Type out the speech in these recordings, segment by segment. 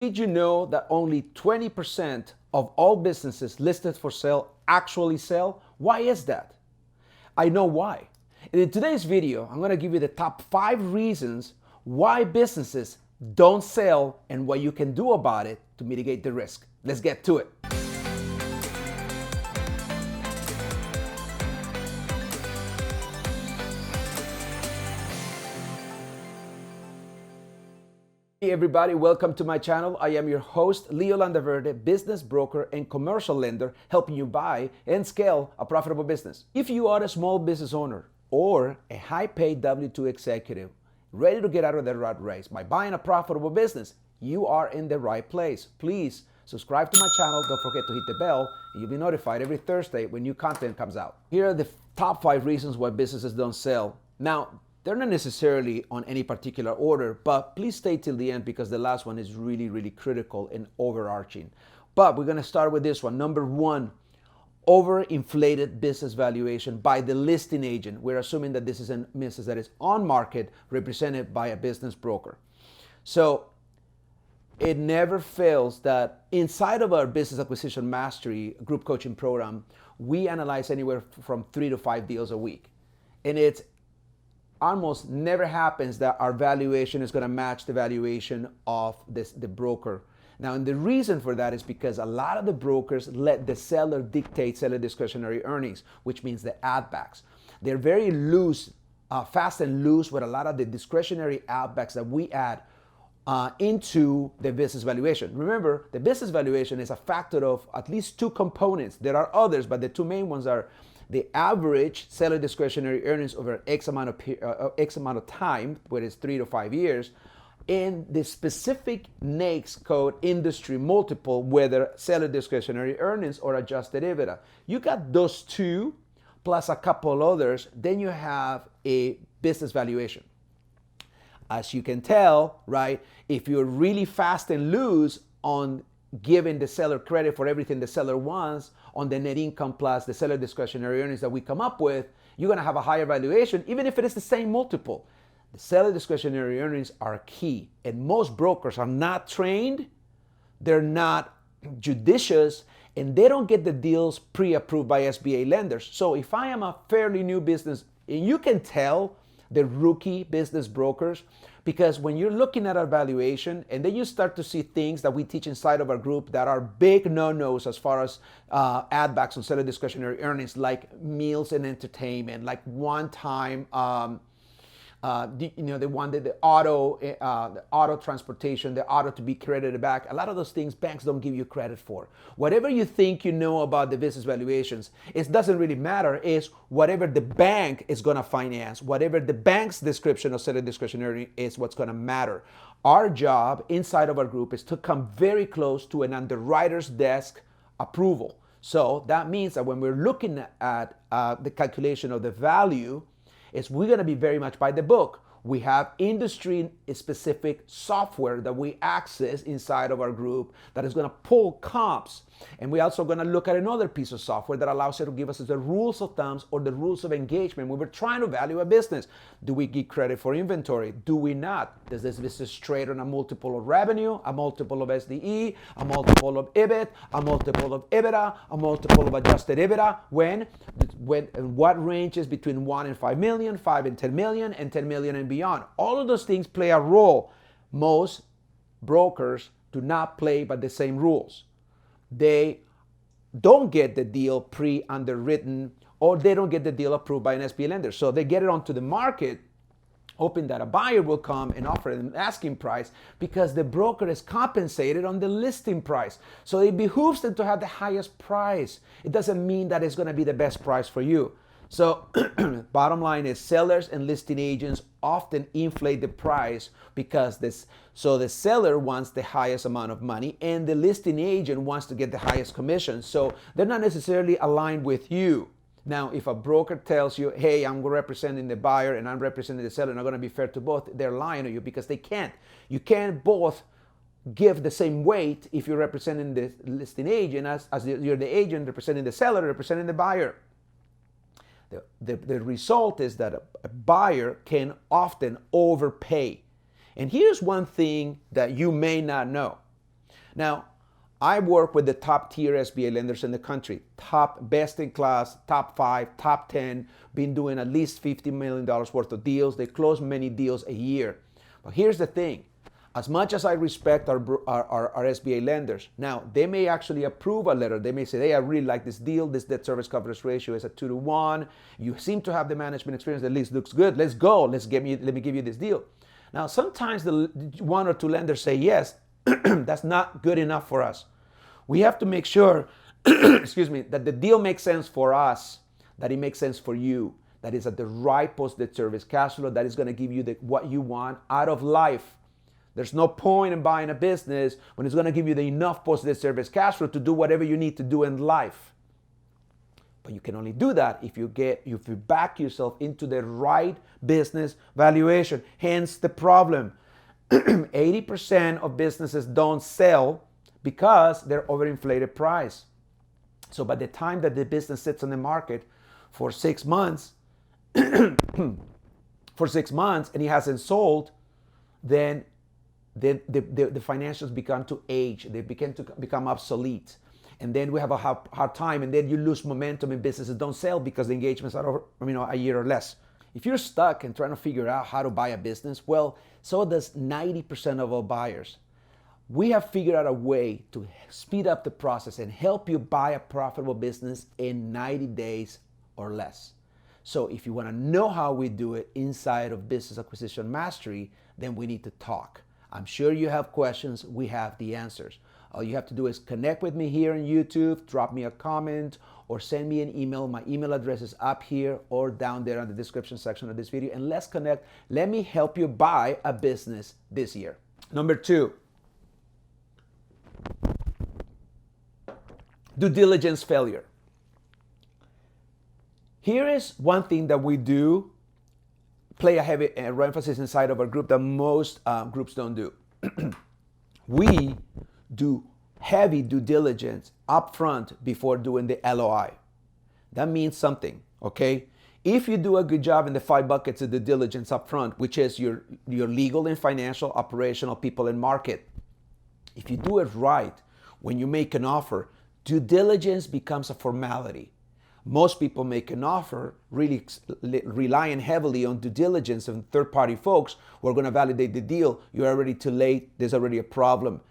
Did you know that only 20% of all businesses listed for sale actually sell? Why is that? I know why. And in today's video, I'm going to give you the top 5 reasons why businesses don't sell and what you can do about it to mitigate the risk. Let's get to it. Hey everybody, welcome to my channel. I am your host, Leo Landaverde, business broker and commercial lender, helping you buy and scale a profitable business. If you are a small business owner or a high-paid W-2 executive ready to get out of the rat race by buying a profitable business, you are in the right place. Please subscribe to my channel. Don't forget to hit the bell and you'll be notified every Thursday when new content comes out. Here are the top 5 reasons why businesses don't sell. Now, they're not necessarily on any particular order, but please stay till the end because the last one is really critical and overarching. But we're going to start with this one. Number 1, overinflated business valuation by the listing agent. We're assuming that this is a business that is on market, represented by a business broker. So it never fails that inside of our business acquisition mastery group coaching program, we analyze anywhere from 3 to 5 deals a week. And it's almost never happens that our valuation is going to match the valuation of the broker. Now, and the reason for that is because a lot of the brokers let the seller dictate seller discretionary earnings, which means the add backs. They're very loose, fast and loose with a lot of the discretionary add backs that we add into the business valuation. Remember, the business valuation is a factor of at least 2 components. There are others, but the 2 main ones are the average seller discretionary earnings over X amount of time, whether it's 3 to 5 years, and the specific NAICS code industry multiple, whether seller discretionary earnings or adjusted EBITDA. You got those 2 plus a couple others, then you have a business valuation. As you can tell, right, if you're really fast and loose on giving the seller credit for everything the seller wants on the net income plus the seller discretionary earnings that we come up with, you're going to have a higher valuation, even if it is the same multiple. The seller discretionary earnings are key, and most brokers are not trained, they're not judicious, and they don't get the deals pre-approved by SBA lenders. So if I am a fairly new business, and you can tell the rookie business brokers, because when you're looking at our valuation and then you start to see things that we teach inside of our group that are big no-nos as far as add backs on seller discretionary earnings, like meals and entertainment, like one-time the auto transportation, the auto to be credited back. A lot of those things banks don't give you credit for. Whatever you think you know about the business valuations, it doesn't really matter. It's whatever the bank is going to finance, whatever the bank's description of seller discretionary is what's going to matter. Our job inside of our group is to come very close to an underwriter's desk approval. So that means that when we're looking at the calculation of the value, we're going to be very much by the book. We have industry-specific software that we access inside of our group that is going to pull comps. And we're also going to look at another piece of software that allows you to give us the rules of thumbs or the rules of engagement when we're trying to value a business. Do we give credit for inventory? Do we not? Does this business trade on a multiple of revenue, a multiple of SDE, a multiple of EBIT, a multiple of EBITDA, a multiple of adjusted EBITDA? When what ranges between 1 and 5 million, 5 and 10 million, and 10 million and beyond? All of those things play a role. Most brokers do not play by the same rules. They don't get the deal pre-underwritten, or they don't get the deal approved by an SBA lender. So they get it onto the market, hoping that a buyer will come and offer an asking price because the broker is compensated on the listing price. So it behooves them to have the highest price. It doesn't mean that it's going to be the best price for you. So bottom line is sellers and listing agents often inflate the price because the seller wants the highest amount of money and the listing agent wants to get the highest commission. So they're not necessarily aligned with you. Now, if a broker tells you, hey, I'm representing the buyer and I'm representing the seller and I'm going to be fair to both, they're lying to you because they can't. You can't both give the same weight if you're representing the listing agent as you're the agent representing the seller, representing the buyer. The result is that a buyer can often overpay. And here's one thing that you may not know. Now, I work with the top tier SBA lenders in the country, top, best in class, top 5, top 10, been doing at least $50 million worth of deals. They close many deals a year. But here's the thing. As much as I respect our SBA lenders, now they may actually approve a letter. They may say, hey, I really like this deal. This debt service coverage ratio is at 2-to-1. You seem to have the management experience. At least looks good. Let's go. Let me give you this deal. Now, sometimes the one or two lenders say yes. That's not good enough for us. We have to make sure, excuse me, that the deal makes sense for us, that it makes sense for you, that it's at the right post-debt service cash flow, that is going to give you what you want out of life. There's no point in buying a business when it's going to give you the enough post-debt service cash flow to do whatever you need to do in life. But you can only do that if you back yourself into the right business valuation. Hence the problem. 80% of businesses don't sell because they're overinflated price. So by the time that the business sits on the market for 6 months, and it hasn't sold, then the financials begin to age. They begin to become obsolete. And then we have a hard time, and then you lose momentum and businesses don't sell because the engagements are over, a year or less. If you're stuck and trying to figure out how to buy a business, well, so does 90% of all buyers. We have figured out a way to speed up the process and help you buy a profitable business in 90 days or less. So if you want to know how we do it inside of Business Acquisition Mastery, then we need to talk. I'm sure you have questions. We have the answers. All you have to do is connect with me here on YouTube, drop me a comment, or send me an email. My email address is up here or down there in the description section of this video. And let's connect. Let me help you buy a business this year. Number 2. Due diligence failure. Here is one thing that we do play a heavy emphasis inside of our group that most groups don't do. We do heavy due diligence upfront before doing the LOI. That means something, okay? If you do a good job in the 5 buckets of due diligence upfront, which is your legal and financial, operational, people, and market, if you do it right, when you make an offer, due diligence becomes a formality. Most people make an offer really relying heavily on due diligence and third-party folks who are going to validate the deal. You're already too late. There's already a problem.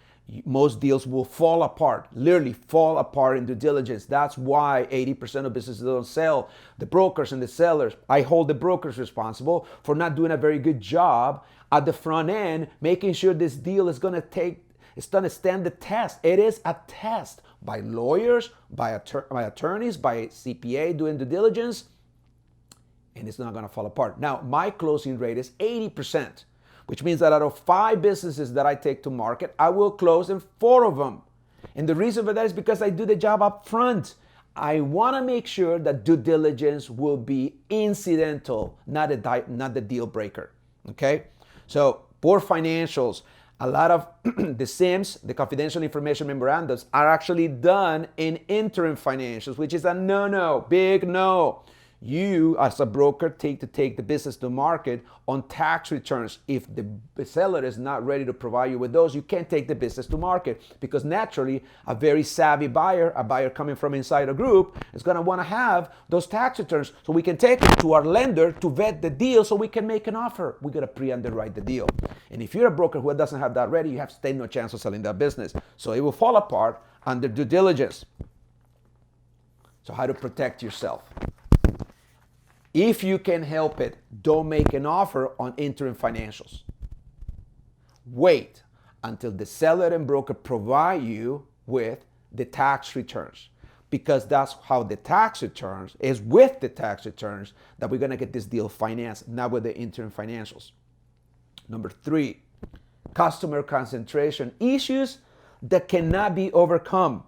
Most deals will fall apart, literally fall apart in due diligence. That's why 80% of businesses don't sell. The brokers and the sellers, I hold the brokers responsible for not doing a very good job at the front end, making sure this deal is going to stand the test. It is a test by lawyers, by attorneys, by CPA doing due diligence, and it's not going to fall apart. Now, my closing rate is 80%, which means that out of 5 businesses that I take to market, I will close in 4 of them. And the reason for that is because I do the job up front. I want to make sure that due diligence will be incidental, not the deal breaker. Okay? So, poor financials. A lot of the SIMs, the confidential information memorandums, are actually done in interim financials, which is a no-no, big no. You, as a broker, take the business to market on tax returns. If the seller is not ready to provide you with those, you can't take the business to market, because naturally, a very savvy buyer, a buyer coming from inside a group, is going to want to have those tax returns so we can take it to our lender to vet the deal so we can make an offer. We got to pre-underwrite the deal. And if you're a broker who doesn't have that ready, you have stand no chance of selling that business. So it will fall apart under due diligence. So how to protect yourself? If you can help it, don't make an offer on interim financials. Wait until the seller and broker provide you with the tax returns, because that's how the tax returns is with the tax returns that we're going to get this deal financed, not with the interim financials. Number 3, customer concentration issues that cannot be overcome.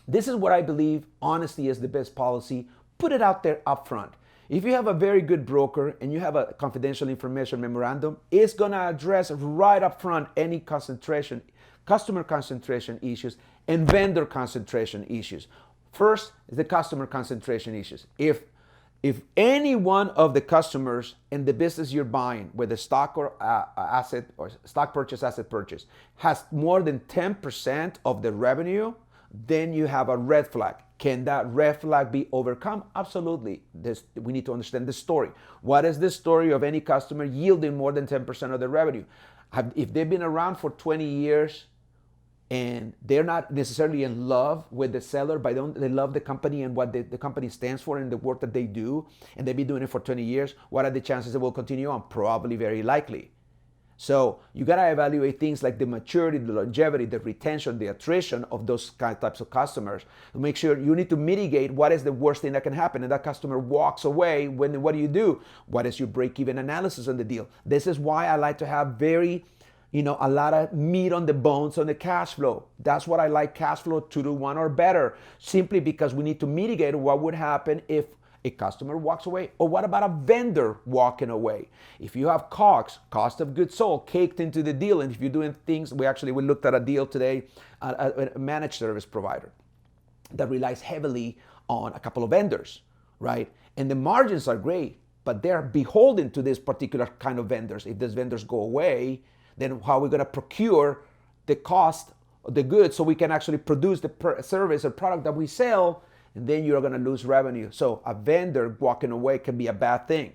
This is what I believe honesty is the best policy. Put it out there up front. If you have a very good broker and you have a confidential information memorandum, it's going to address right up front any customer concentration issues and vendor concentration issues. First is the customer concentration issues. If If any one of the customers in the business you're buying, whether stock or asset or stock purchase, asset purchase, has more than 10% of the revenue, then you have a red flag. Can that red flag be overcome? Absolutely. We need to understand the story. What is the story of any customer yielding more than 10% of the revenue? If they've been around for 20 years, and they're not necessarily in love with the seller, but they love the company and what the company stands for and the work that they do, and they've been doing it for 20 years, what are the chances it will continue on? Probably very likely. So you got to evaluate things like the maturity, the longevity, the retention, the attrition of those types of customers to make sure you need to mitigate what is the worst thing that can happen. And that customer walks away, what do? What is your break-even analysis on the deal? This is why I like to have a lot of meat on the bones on the cash flow. That's what I like cash flow 2-to-1 or better, simply because we need to mitigate what would happen if a customer walks away. Or what about a vendor walking away? If you have COGS, cost of goods sold, caked into the deal, and if you're doing things, we looked at a deal today, a managed service provider that relies heavily on a couple of vendors, right? And the margins are great, but they're beholden to this particular kind of vendors. If these vendors go away, then how are we going to procure the cost of the goods so we can actually produce the service or product that we sell, and then you're going to lose revenue. So a vendor walking away can be a bad thing.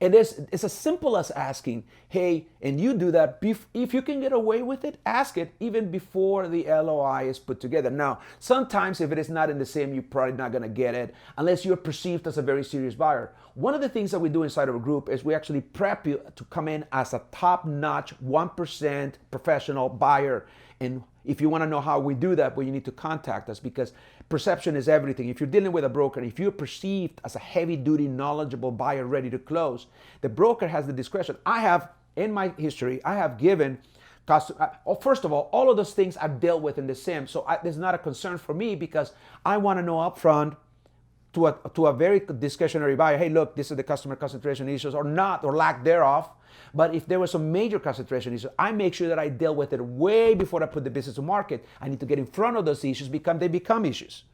And it's as simple as asking, hey, and you do that, if you can get away with it, ask it even before the LOI is put together. Now, sometimes if it is not in the same, you're probably not going to get it unless you're perceived as a very serious buyer. One of the things that we do inside of a group is we actually prep you to come in as a top-notch 1% professional buyer. And if you want to know how we do that, well, you need to contact us, because perception is everything. If you're dealing with a broker, if you're perceived as a heavy-duty, knowledgeable buyer ready to close, the broker has the discretion. In my history, I have given first of all of those things I've dealt with in the sim. So there's not a concern for me, because I want to know upfront to a very discretionary buyer, hey, look, this is the customer concentration issues or not, or lack thereof. But if there was some major concentration issues, I make sure that I deal with it way before I put the business to market. I need to get in front of those issues because they become issues.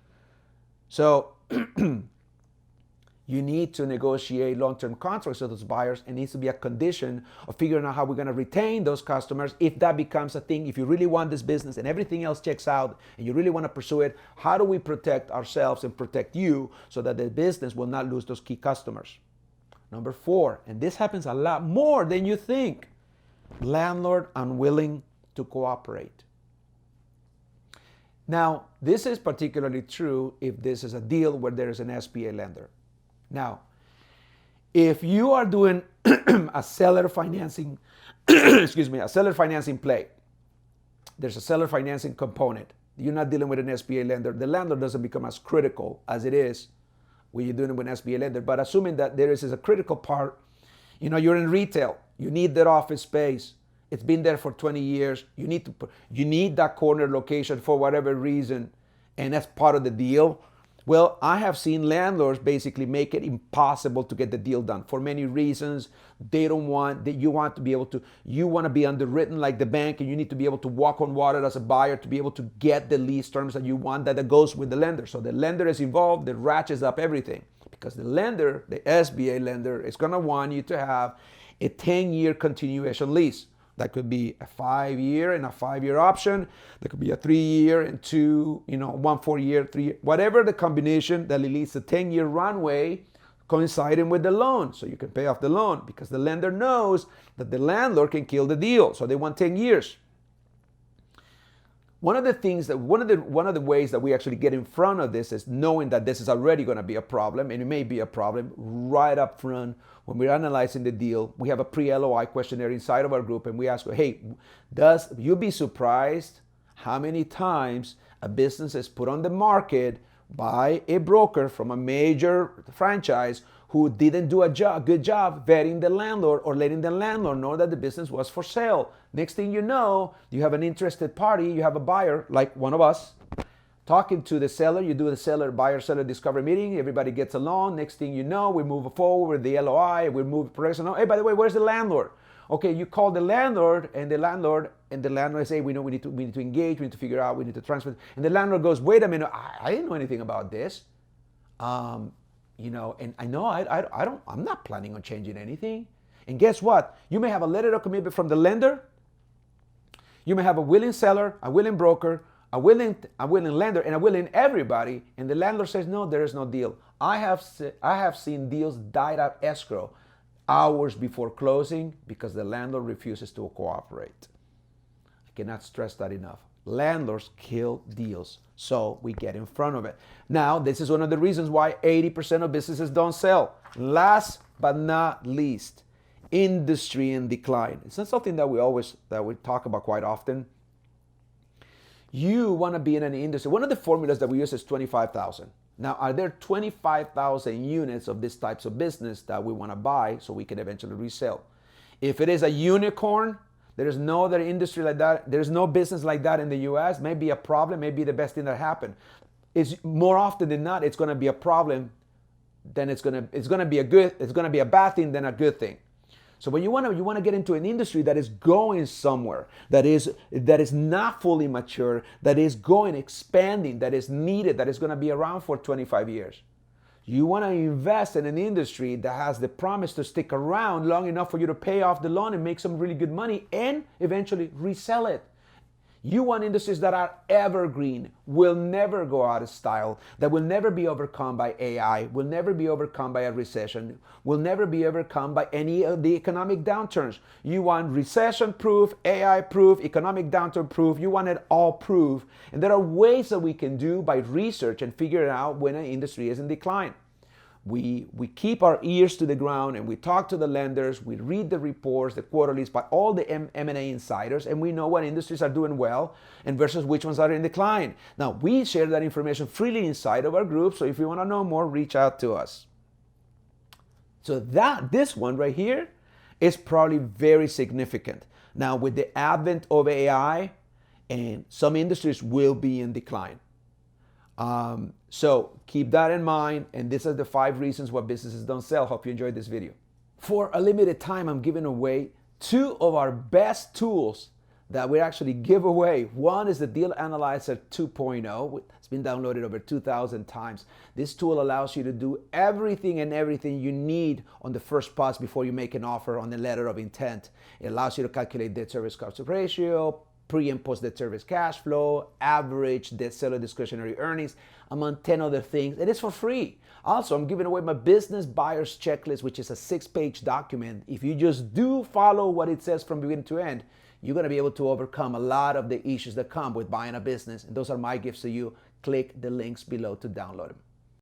So you need to negotiate long-term contracts with those buyers. It needs to be a condition of figuring out how we're going to retain those customers if that becomes a thing. If you really want this business and everything else checks out and you really want to pursue it, how do we protect ourselves and protect you so that the business will not lose those key customers? Number 4, and this happens a lot more than you think, landlord unwilling to cooperate. Now, this is particularly true if this is a deal where there is an SBA lender. Now, if you are doing a seller financing, a seller financing play, there's a seller financing component. You're not dealing with an SBA lender. The landlord doesn't become as critical as it is when you're doing it with an SBA lender. But assuming that there is a critical part, you're in retail. You need that office space. It's been there for 20 years. You need that corner location for whatever reason, and that's part of the deal. Well, I have seen landlords basically make it impossible to get the deal done for many reasons. You want to be underwritten like the bank, and you need to be able to walk on water as a buyer to be able to get the lease terms that you want that goes with the lender. So the lender is involved, that ratchets up everything, because the lender, the SBA lender, is going to want you to have a 10-year continuation lease. That could be a 5-year and a 5-year option. That could be a 3-year and 1 4-year, 3-year, whatever the combination that leads to 10-year runway coinciding with the loan. So you can pay off the loan, because the lender knows that the landlord can kill the deal. So they want 10 years. One of the ways that we actually get in front of this is knowing that this is already going to be a problem, and it may be a problem right up front. When we're analyzing the deal, we have a pre-LOI questionnaire inside of our group, and we ask, hey, you'd be surprised how many times a business is put on the market by a broker from a major franchise who didn't do a good job vetting the landlord or letting the landlord know that the business was for sale. Next thing you know, you have an interested party, you have a buyer, like one of us, talking to the seller. You do the buyer-seller discovery meeting, everybody gets along. Next thing you know, we move forward with the LOI, we move progression. Hey, by the way, where's the landlord? Okay, you call the landlord, and the landlord say, we need to engage, we need to figure out, we need to transfer. And the landlord goes, wait a minute, I didn't know anything about this. And I know I'm not planning on changing anything. And guess what? You may have a letter of commitment from the lender. You may have a willing seller, a willing broker, a willing lender, and a willing everybody. And the landlord says, no, there is no deal. I have seen deals died out escrow hours before closing because the landlord refuses to cooperate. I cannot stress that enough. Landlords kill deals, so we get in front of it. Now, this is one of the reasons why 80% of businesses don't sell. Last but not least, industry in decline. It's not something that we talk about quite often. You want to be in an industry. One of the formulas that we use is 25,000. Now, are there 25,000 units of these types of business that we want to buy so we can eventually resell? If it is a unicorn, there is no other industry like that. There's no business like that in the U.S. Maybe a problem, maybe the best thing that happened. It's more often than not, it's going to be a problem. Then it's going to be a bad thing than a good thing. So when you want to get into an industry that is going somewhere, that is not fully mature, that is expanding, that is needed, that is going to be around for 25 years. You want to invest in an industry that has the promise to stick around long enough for you to pay off the loan and make some really good money and eventually resell it. You want industries that are evergreen, will never go out of style, that will never be overcome by AI, will never be overcome by a recession, will never be overcome by any of the economic downturns. You want recession-proof, AI-proof, economic downturn-proof. You want it all proof. And there are ways that we can do by research and figure out when an industry is in decline. We keep our ears to the ground and we talk to the lenders, we read the reports, the quarterlies by all the M&A insiders, and we know what industries are doing well and versus which ones are in decline. Now, we share that information freely inside of our group, so if you want to know more, reach out to us. So this one right here is probably very significant. Now, with the advent of AI, and some industries will be in decline. So keep that in mind, and these are the 5 reasons why businesses don't sell. Hope you enjoyed this video. For a limited time, I'm giving away 2 of our best tools that we actually give away. One is the Deal Analyzer 2.0. It's been downloaded over 2,000 times. This tool allows you to do everything you need on the first pass before you make an offer on the letter of intent. It allows you to calculate debt service coverage ratio, pre and post debt service cash flow, average debt seller discretionary earnings, among 10 other things. It is for free. Also, I'm giving away my business buyer's checklist, which is a 6-page document. If you just do follow what it says from beginning to end, you're going to be able to overcome a lot of the issues that come with buying a business. And those are my gifts to you. Click the links below to download them.